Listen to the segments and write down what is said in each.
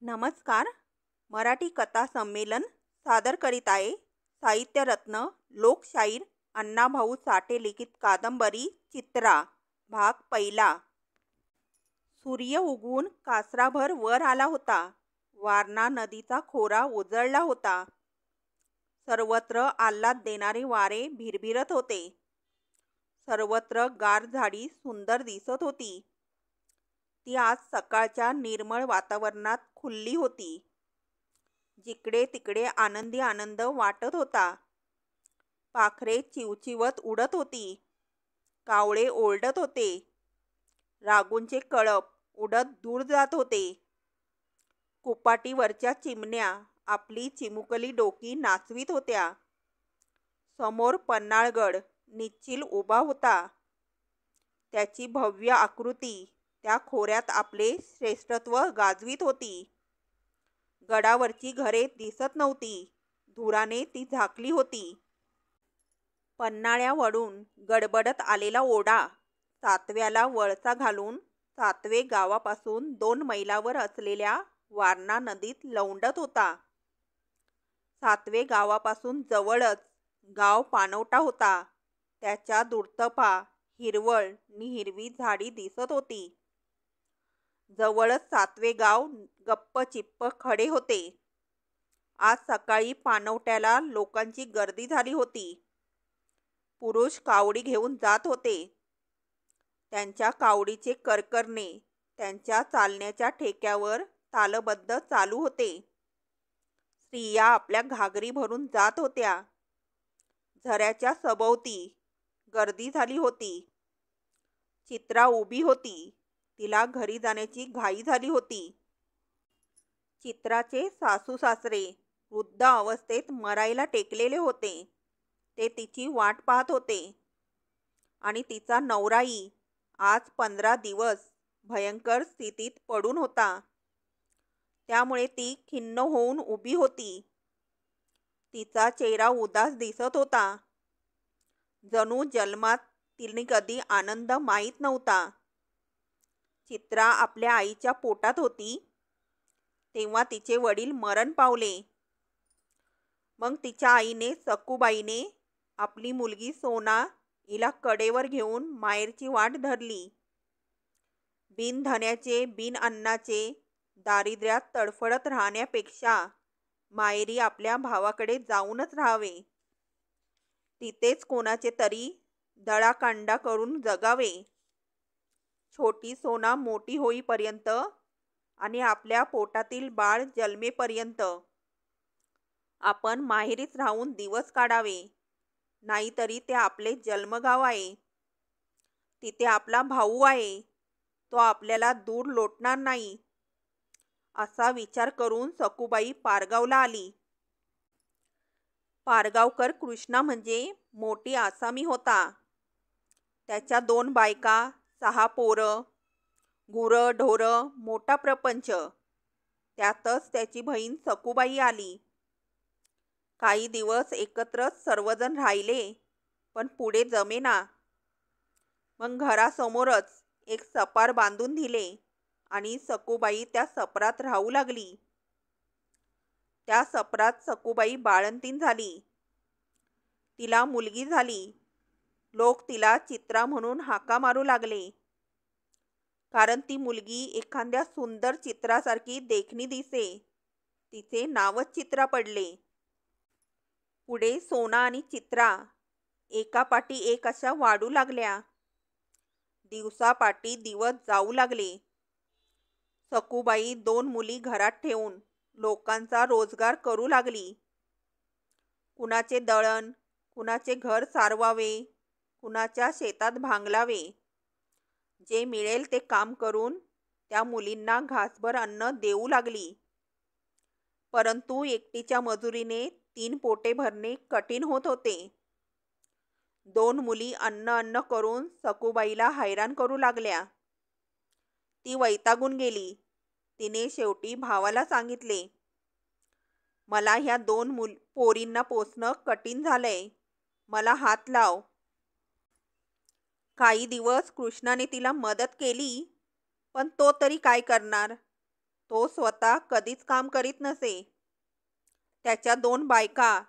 नमस्कार. मराठी कथा संमेलन सादर करीत आहे साहित्यरत्न लोकशाहीर अण्णाभाऊ साठे लिखित कादंबरी चित्रा भाग पहिला. सूर्य उगवून कासराभर वर आला होता. वारणा नदीचा खोरा उजळला होता. सर्वत्र आल्हाद देणारे वारे भिरभिरत होते. सर्वत्र गार झाडी सुंदर दिसत होती. ती आज सकाळच्या निर्मळ वातावरणात खुलली होती. जिकडे तिकडे आनंदी आनंद वाटत होता. पाखरे चिवचिवत उडत होती. कावळे ओरडत होते. रागूंचे कळप उडत दूर जात होते. कुपाटीवरच्या चिमण्या आपली चिमुकली डोकी नाचवीत होत्या. समोर पन्हाळगड निश्चिल उभा होता. त्याची भव्य आकृती त्या खोऱ्यात आपले श्रेष्ठत्व गाजवीत होती. गडावरची घरे दिसत नव्हती. धुराने ती झाकली होती. पन्हाळ्यावरून गडबडत आलेला ओढा सातव्याला वळसा घालून सातवे गावापासून 2 मैलावर असलेल्या वारणा नदीत लवंडत होता. सातवे गावापासून जवळच गाव पाणवठा होता. त्याच्या दुर्तफा हिरवळ नि हिरवी झाडी दिसत होती. जवळच सातवे गाव गप्प चिप्प खडे होते. आज सकाळी पाणवठ्याला लोकांची गर्दी झाली होती. पुरुष कावडी घेऊन जात होते. त्यांच्या कावडीचे करकरणे त्यांच्या चालण्याच्या ठेक्यावर तालबद्ध चालू होते. स्त्रिया आपल्या घागरी भरून जात होत्या. झऱ्याच्या सभोवती गर्दी झाली होती. चित्रा उभी होती. तिला घरी जाण्याची घाई झाली होती. चित्राचे सासू सासरे वृद्ध अवस्थेत मरायला टेकलेले होते. ते तिची वाट पाहत होते. आणि तिचा नवराही आज 15 दिवस भयंकर स्थितीत पडून होता. त्यामुळे ती खिन्न होऊन उभी होती. तिचा चेहरा उदास दिसत होता. जणू जन्मात तिने कधी आनंद माहीत नव्हता. चित्रा आपल्या आईच्या पोटात होती तेव्हा तिचे वडील मरण पावले. मग तिच्या आईने सखूबाईने आपली मुलगी सोना हिला कडेवर घेऊन माहेरची वाट धरली. बिन धन्याचे बिन अन्नाचे दारिद्र्यात तडफडत राहण्यापेक्षा माहेरी आपल्या भावाकडे जाऊनच राहावे. तिथेच कोणाचे तरी दळाकांडा करून जगावे. छोटी सोना मोठी होईपर्यंत आणि आपल्या पोटातील बाळ जन्मेपर्यंत आपण माहेरीच राहून दिवस काढावे. नाहीतरी ते आपले जन्मगाव आहे. तिथे आपला भाऊ आहे. तो आपल्याला दूर लोटणार नाही. असा विचार करून सखूबाई पारगावला आली. पारगावकर कृष्णा म्हणजे मोठी आसामी होता. त्याच्या 2 बायका, 6 पोरं, गुरं ढोरं, मोठा प्रपंच. त्यातच त्याची बहीण सखूबाई आली. काही दिवस एकत्रच सर्वजण राहिले. पण पुढे जमेना. मग घरासमोरच एक सपार बांधून दिले आणि सखूबाई त्या सपरात राहू लागली. त्या सपरात सखूबाई बाळंतीण झाली. तिला मुलगी झाली. लोक तिला चित्रा म्हणून हाका मारू लागले. कारण ती मुलगी एखाद्या सुंदर चित्रासारखी देखणी दिसे. तिचे नावच चित्रा पडले. पुढे सोना आणि चित्रा एकापाठी एक अशा वाढू लागल्या. दिवसापाठी दिवस जाऊ लागले. सखूबाई 2 मुली घरात ठेवून लोकांचा रोजगार करू लागली. कुणाचे दळण, कुणाचे घर सारवावे, कुणाच्या शेतात भांगलावे. जे मिळेल ते काम करून त्या मुलींना घासभर अन्न देऊ लागली. परंतु एकटीच्या मजुरीने 3 पोटे भरणे कठीण होत होते. 2 मुली अन्न अन्न करून सखूबाईला हैराण करू लागल्या. ती वैतागून गेली. तिने शेवटी भावाला सांगितले, मला ह्या 2 पोरींना पोसणं कठीण झालंय. मला हात लाव. काही दिवस कृष्णाने तिला मदत केली. पण तो तरी काय करणार. तो स्वतः कधीच काम करीत नसे. त्याच्या 2 बायका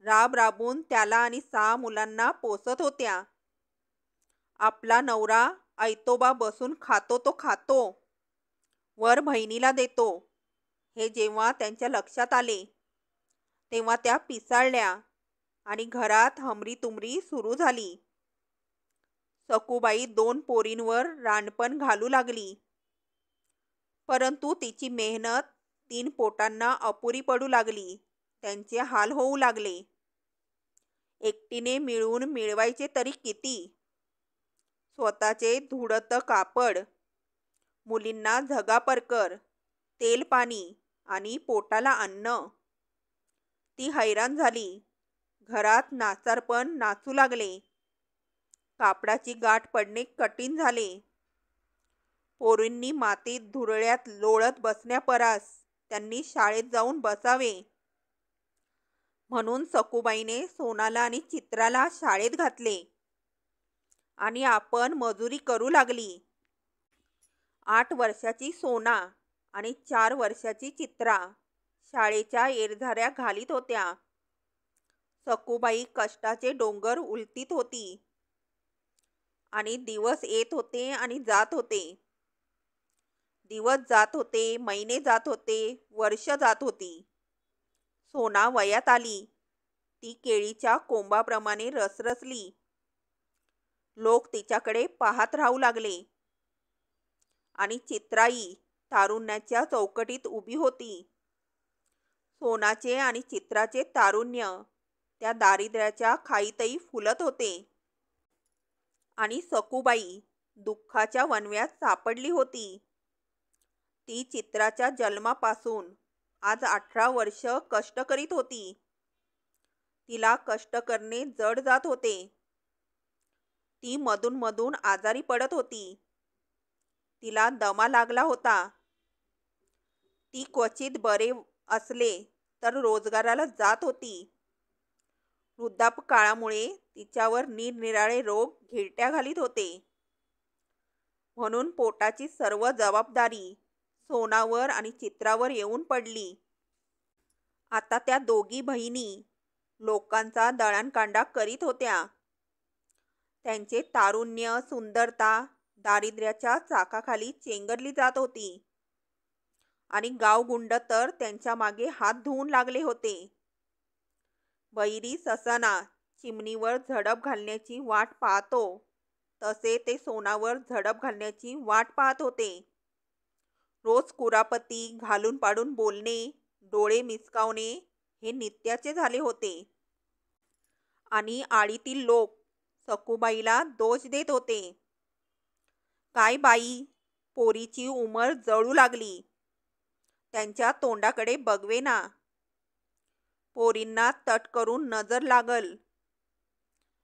राब राबून त्याला आणि 6 मुलांना पोसत होत्या. आपला नवरा ऐतोबा बसून खातो तो खातो, वर बहिणीला देतो. हे जेव्हा त्यांच्या लक्षात आले तेव्हा त्या पिसाळल्या आणि घरात हमरीतुमरी सुरू झाली. सखूबाई 2 पोरींवर रानपण घालू लागली. परंतु तिची मेहनत 3 पोटांना अपुरी पडू लागली. त्यांचे हाल होऊ लागले. एकटीने मिळून मिळवायचे तरी किती? स्वतःचे धुडतं कापड, मुलींना झगापरकर, तेल पाणी आणि पोटाला अन्न. ती हैराण झाली. घरात नाचारपण नाचू लागले. कापडाची गाठ पडणे कठीण झाले. पोरींनी मातीत धुरळ्यात लोळत बसण्यापरास त्यांनी शाळेत जाऊन बसावे. म्हणून सखूबाईने सोनाला आणि चित्राला शाळेत घातले आणि आपण मजुरी करू लागली. 8 वर्षाची सोना आणि 4 वर्षाची चित्रा शाळेच्या येरझाऱ्या घालीत होत्या. सखूबाई कष्टाचे डोंगर उलटीत होती आणि दिवस येत होते आणि जात होते. दिवस जात होते, महिने जात होते, वर्ष जात होती. सोना वयात आली. ती केळीच्या कोंबाप्रमाणे रसरसली. लोक तिच्याकडे पाहत राहू लागले. आणि चित्राई तारुण्याच्या चौकटीत उभी होती. सोनाचे आणि चित्राचे तारुण्य त्या दारिद्र्याच्या खाईतही फुलत होते. आणि सखूबाई दुःखाच्या वणव्यात सापडली होती. ती चित्राच्या जन्मापासून आज 18 वर्ष कष्ट करीत होती. तिला कष्ट करणे जड जात होते. ती मधून मधून आजारी पडत होती. तिला दमा लागला होता. ती क्वचित बरे असले तर रोजगाराला जात होती. वृद्धापकाळामुळे तिच्यावर निरनिराळे रोग घिरट्या घालीत होते. म्हणून पोटाची सर्व जबाबदारी सोनावर आणि चित्रावर येऊन पडली. आता त्या दोघी बहिणी लोकांचा दळणकांडा करीत होत्या. त्यांचे तारुण्य, सुंदरता दारिद्र्याच्या चाकाखाली चेंगरली जात होती. आणि गावगुंड तर त्यांच्या मागे हात धुवून लागले होते. बैरी ससाना चिमणीवर झडप घालण्याची वाट पाहतो तसे ते सोनावर झडप घालण्याची वाट पाहत होते. रोज कुरापती घालून पाडून बोलणे, डोळे मिचकावणे हे नित्याचे झाले होते. आणि आळीतील लोक सखूबाईला दोष देत होते. काय बाई, पोरीची उमर जळू लागली. त्यांच्या तोंडाकडे बघवेना. पोरींना तट करून नजर लागल.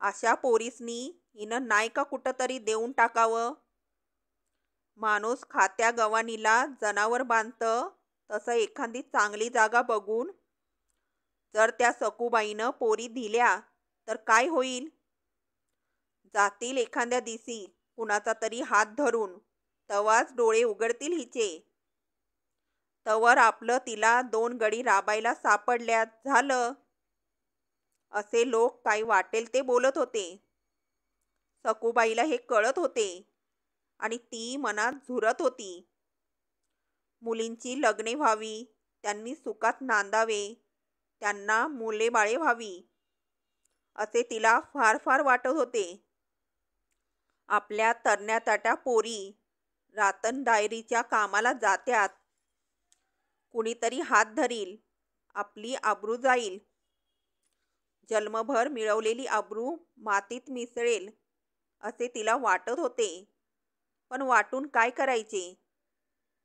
अशा पोरीसनी हिनं नाही का कुठंतरी देऊन टाकावं. माणूस खात्या गवानीला जनावर बांधतं तसं एखादी चांगली जागा बघून जर त्या सखूबाईनं पोरी दिल्या तर काय होईल. जातील एखाद्या दिवशी कुणाचा तरी हात धरून, तवाच डोळे उघडतील हिचे. तवर आपलं तिला 2 गडी राबायला सापडल्यात झालं. असे लोक काही वाटेल ते बोलत होते. सखूबाईला हे कळत होते आणि ती मनात झुरत होती. मुलींची लग्ने व्हावी, त्यांनी सुखात नांदावे, त्यांना मुलेबाळे व्हावी असे तिला फार फार वाटत होते. आपल्या तरण्या पोरी रातन दायरीच्या कामाला जात्यात. कुणीतरी हात धरील, आपली आबरू जाईल. जन्मभर मिळवलेली आबरू मातीत मिसळेल असे तिला वाटत होते. पण वाटून काय करायचे.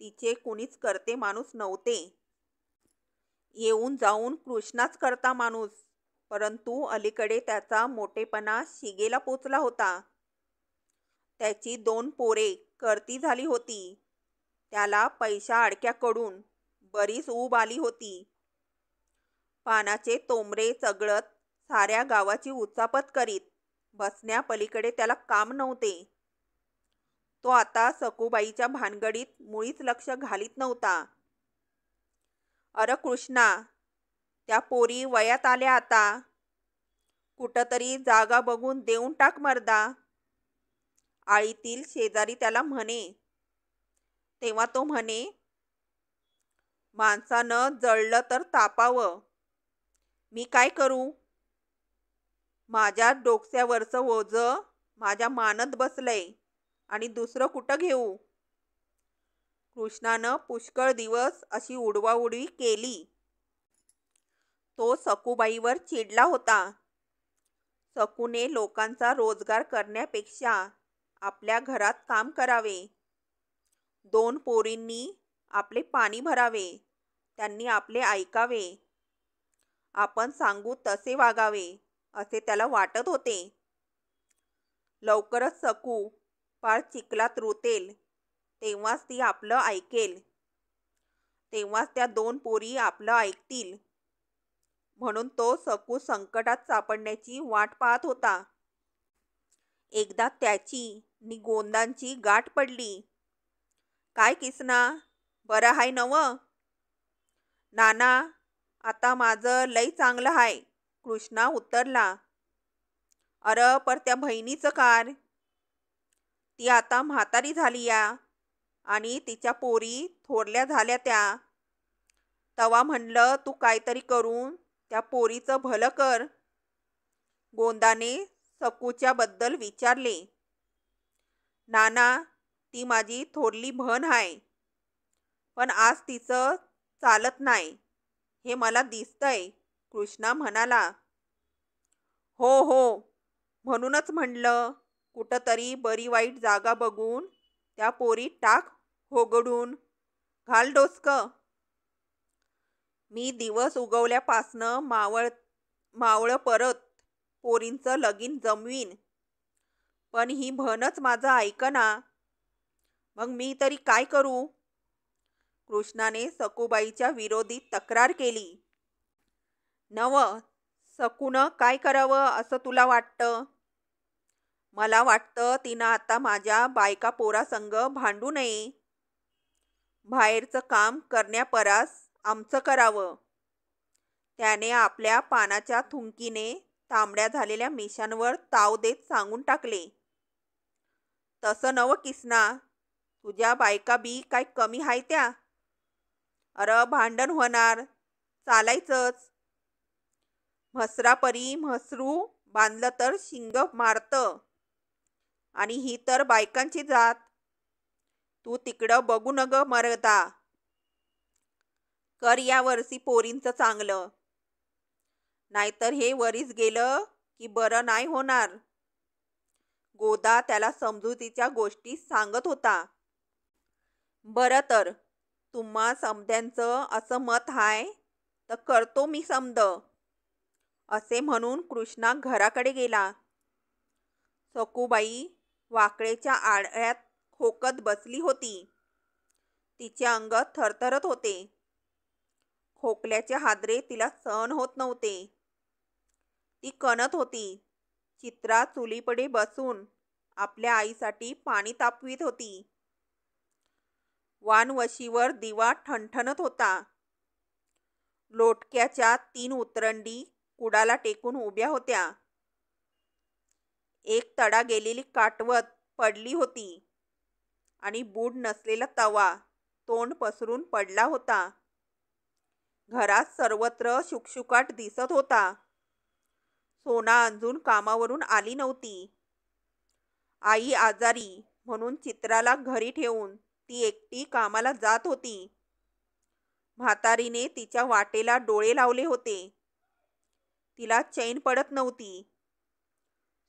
तिचे कुणीच करते माणूस नव्हते. येऊन जाऊन कृष्णाच करता माणूस, परंतु अलीकडे त्याचा मोठेपणा शिगेला पोचला होता. त्याची 2 पोरे करती झाली होती. त्याला पैशा अडक्याकडून बरीच ऊब आली होती. पानाचे तोंबरे चगळत साऱ्या गावाची उचापत करीत बसण्यापलीकडे त्याला काम नव्हते. तो आता सखूबाईच्या भानगडीत मुळीच लक्ष घालीत नव्हता. अरे कृष्णा, त्या पोरी वयात आल्या आता. कुठंतरी जागा बघून देऊन टाक मर्दा, आळीतील शेजारी त्याला म्हणे. तेव्हा तो म्हणे, माणसानं जळलं तर तापावं, मी काय करू? माझ्या डोक्यावरचं ओझं माझ्या मानत बसलंय आणि दुसरं कुठं घेऊ? कृष्णानं पुष्कळ दिवस अशी उडवाउडवी केली. तो सखूबाईवर चिडला होता. सकूने लोकांचा रोजगार करण्यापेक्षा आपल्या घरात काम करावे. 2 पोरींनी आपले पाणी भरावे, त्यांनी आपले ऐकावे, आपण सांगू तसे वागावे असे त्याला वाटत होते. लवकरच सकू पार चिखलात रुतेल, तेव्हाच ती आपलं ऐकेल, तेव्हाच त्या 2 पोरी आपलं ऐकतील. म्हणून तो सकू संकटात सापडण्याची वाट पाहत होता. एकदा त्याची नि गोंदांची गाठ पडली. काय किसना, बरं हाय नवं? नाना, आता माझं लय चांगलं हाय, कृष्णा उत्तरला. अरे पर त्या बहिणीचं कार? ती आता म्हातारी झाली या आणि तिच्या पोरी थोरल्या झाल्या त्या. तवा म्हणलं तू काहीतरी करून त्या पोरीचं भलं कर. गोंदाने सकूच्या बद्दल विचारले. नाना, ती माझी थोरली बहन आहे, पण आज तिचं चालत नाही हे मला दिसतंय, कृष्णा म्हणाला. हो हो, म्हणूनच म्हणलं कुठंतरी बरी वाईट जागा बघून त्या पोरी टाक होगडून, घाल डोसकं. मी दिवस उगवल्यापासनं मावळं परत पोरींचं लगीन जमवीन, पण ही बहनच माझं ऐकना. मग मी तरी काय करू? कृष्णाने सकूबाईच्या विरोधी तक्रार केली. नव, सकूनं काय करावं असं तुला वाटतं? मला वाटतं तिनं आता माझ्या बायका पोरासंग भांडू नये. बाहेरचं काम करण्यापरास आमचं करावं. त्याने आपल्या पानाच्या थुंकीने तांबड्या झालेल्या मिशांवर ताव देत सांगून टाकले. तसं नव किसना, तुझ्या बायका बी काय कमी हाय त्या? अरे भांडण होणार, चालायचंच. म्हसरापरी म्हसरू बांधलं तर शिंग मारतं, आणि ही तर बायकांची जात. तू तिकडं बघू न ग मरदा, कर या वर्षी पोरींचं चांगलं, नाहीतर हे वरीस गेलं की बरं नाही होणार. गोदा त्याला समजुतीच्या गोष्टी सांगत होता. बरं तर तुम्हा समद्यांचं असं मत हाय तर करतो मी समद, असे म्हणून कृष्णा घराकडे गेला. सकूबाई वाकळेच्या आळ्यात खोकत बसली होती. तिचे अंग थरथरत होते. खोकल्याचे हादरे तिला सहन होत नव्हते. ती कणत होती. चित्रा चुलीपुढे बसून आपल्या आईसाठी पाणी तापवीत होती. वानवशीवर दिवा ठणठणत होता. लोटक्याच्या 3 उतरंडी कुडाला टेकून उभ्या होत्या. एक तडा गेलेली काटवत पडली होती आणि बूड नसलेला तवा तोंड पसरून पडला होता. घरात सर्वत्र शुकशुकाट दिसत होता. सोना अजून कामावरून आली नव्हती. आई आजारी म्हणून चित्राला घरी ठेवून ती एकटी कामाला जात होती. म्हातारीने तिच्या वाटेला डोळे लावले होते. तिला चैन पडत नव्हती.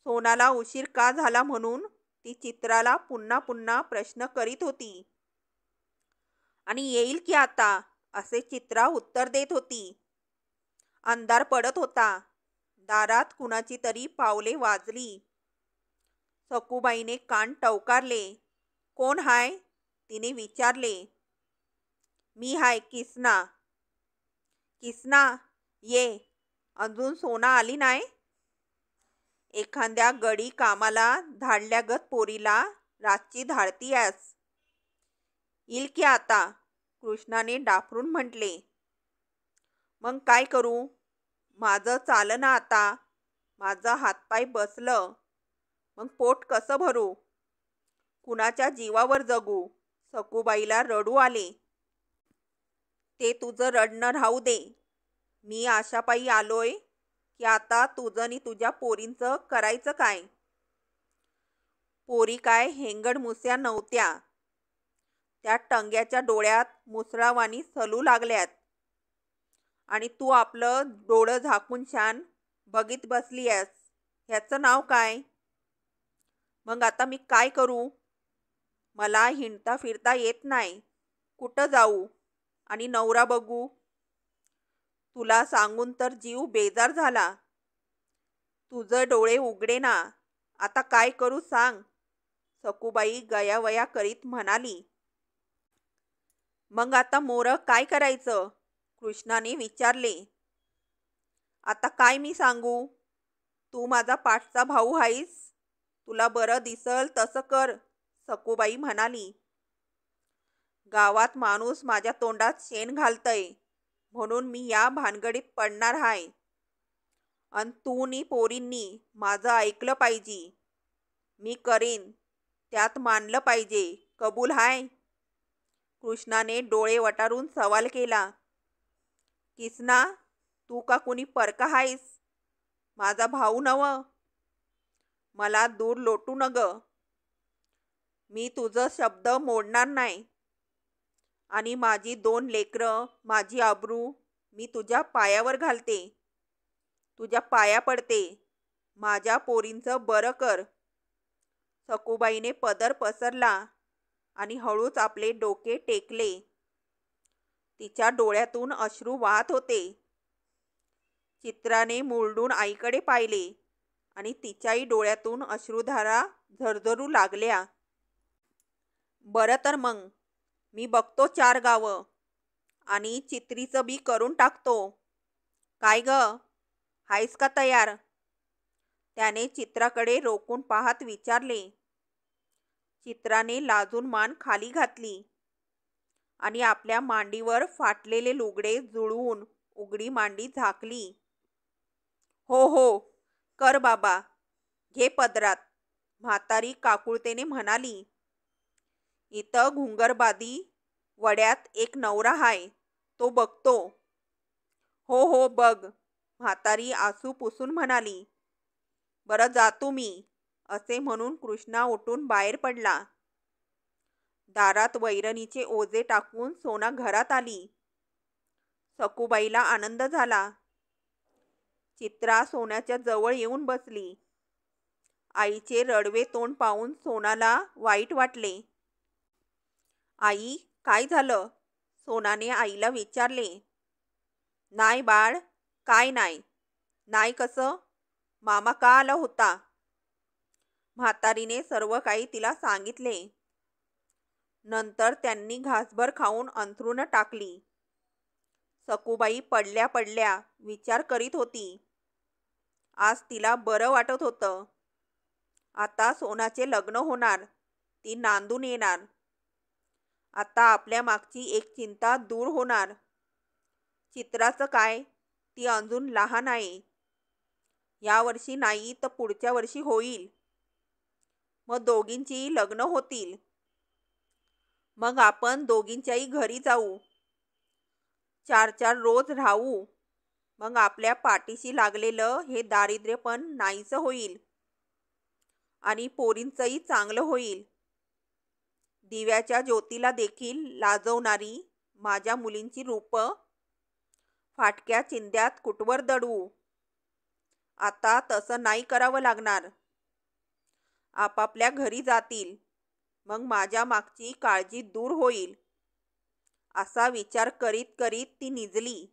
सोनाला उशीर का झाला म्हणून ती चित्राला पुन्हा पुन्हा प्रश्न करीत होती. आणि येईल की आता, असे चित्रा उत्तर देत होती. अंधार पडत होता. दारात कुणाची तरी पावले वाजली. सकूबाईने कान टवकारले. कोण हाय? तिने विचारले. मी हाय, किसना. किसना, ये, अजून सोना आली नाही? एखाद्या गडी कामाला धाडल्यागत पोरीला रातची धाडती आहेस. येईल की आता, कृष्णाने डाफरून म्हटले. मग काय करू? माझं चालना आता. माझं हातपाय बसलं. मग पोट कसं भरू? कुणाच्या जीवावर जगू? सखूबाईला रडू आले. ते तुझं रडणं राहू दे. मी आशापायी आलोय की आता तुझं आणि तुझ्या पोरींचं करायचं काय? पोरी काय हेंगड मुस्या नव्हत्या. त्या टंग्याच्या डोळ्यात मुसळावाणी सलू लागल्यात. आणि तू आपलं डोळं झाकून छान बघीत बसली आहेस. ह्याचं नाव काय? मग आता मी काय करू? मला हिंडता फिरता येत नाही. कुठं जाऊ आणि नवरा बघू? तुला सांगून तर जीव बेजार झाला. तुझं डोळे उघडे ना. आता काय करू सांग? सखूबाई गयावया करीत म्हणाली. मग आता मोर काय करायचं? कृष्णाने विचारले. आता काय मी सांगू? तू माझा पाठचा भाऊ आहेस. तुला बरं दिसल तसं कर, सखूबाई म्हणाली. गावात माणूस माझ्या तोंडात शेण घालतय म्हणून मी या भानगडीत पडणार आहे. अन तू नी पोरींनी माझं ऐकलं पाहिजे. मी करीन त्यात मानलं पाहिजे. कबूल हाय? कृष्णाने डोळे वटारून सवाल केला. किसना, तू का कुणी परका आहेस? माझा भाऊ नव. मला दूर लोटू नग. मी तुझं शब्द मोडणार नाही. आणि माझी 2 लेकरं, माझी आबरू मी तुझ्या पायावर घालते. तुझ्या पाया पडते. माझ्या पोरींचं बरं कर. सखूबाईने पदर पसरला आणि हळूच आपले डोके टेकले. तिच्या डोळ्यातून अश्रू वाहत होते. चित्राने मुरडून आईकडे पाहिले आणि तिच्याही डोळ्यातून अश्रुधारा झरझरू लागल्या. बरं तर मग मी बघतो 4 गावं आणि चित्रीचं बी करून टाकतो. काय ग, हायस का तयार? त्याने चित्राकडे रोखून पाहत विचारले. चित्राने लाजून मान खाली घातली आणि आपल्या मांडीवर फाटलेले लुगडे जुळवून उघडी मांडी झाकली. हो हो, कर बाबा, घे पदरात, म्हातारी काकुळतेने म्हणाली. इथं घुंगरबादी वड्यात एक नवरा हाय, तो बघतो. हो हो बघ, म्हातारी आसू पुसून म्हणाली. बरं जातो मी, असे म्हणून कृष्णा उठून बाहेर पडला. दारात वैरणीचे ओझे टाकून सोना घरात आली. सखूबाईला आनंद झाला. चित्रा सोन्याच्या जवळ येऊन बसली. आईचे रडवे तोंड पाहून सोनाला वाईट वाटले. आई, काय झालं? सोनाने आईला विचारले. नाही बाळ, काय नाही. नाही कसं? मामा का आला होता? म्हातारीने सर्व काही तिला सांगितले. नंतर त्यांनी घासभर खाऊन अंथरुण टाकली. सखूबाई पडल्या पडल्या विचार करीत होती. आज तिला बरं वाटत होतं. आता सोनाचे लग्न होणार. ती नांदून येणार. आता आपल्या मागची एक चिंता दूर होणार. चित्राचं काय? ती अजून लहान आहे. या वर्षी नाही तर पुढच्या वर्षी होईल. मग दोघींची लग्न होतील. मग आपण दोघींच्याही घरी जाऊ. 4 रोज राहू. मग आपल्या पाठीशी लागलेलं हे दारिद्र्य पण नाहीसं होईल. आणि पोरींचंही चांगलं होईल. दिव्याच्या ज्योतीला देखील लाजवणारी माझ्या मुलींची रूपं फाटक्या चिंध्यात कुटवर दडवू. आता तसं नाही करावं लागणार. आपापल्या घरी जातील. मग माझ्या मागची काळजी दूर होईल. असा विचार करीत करीत ती निजली.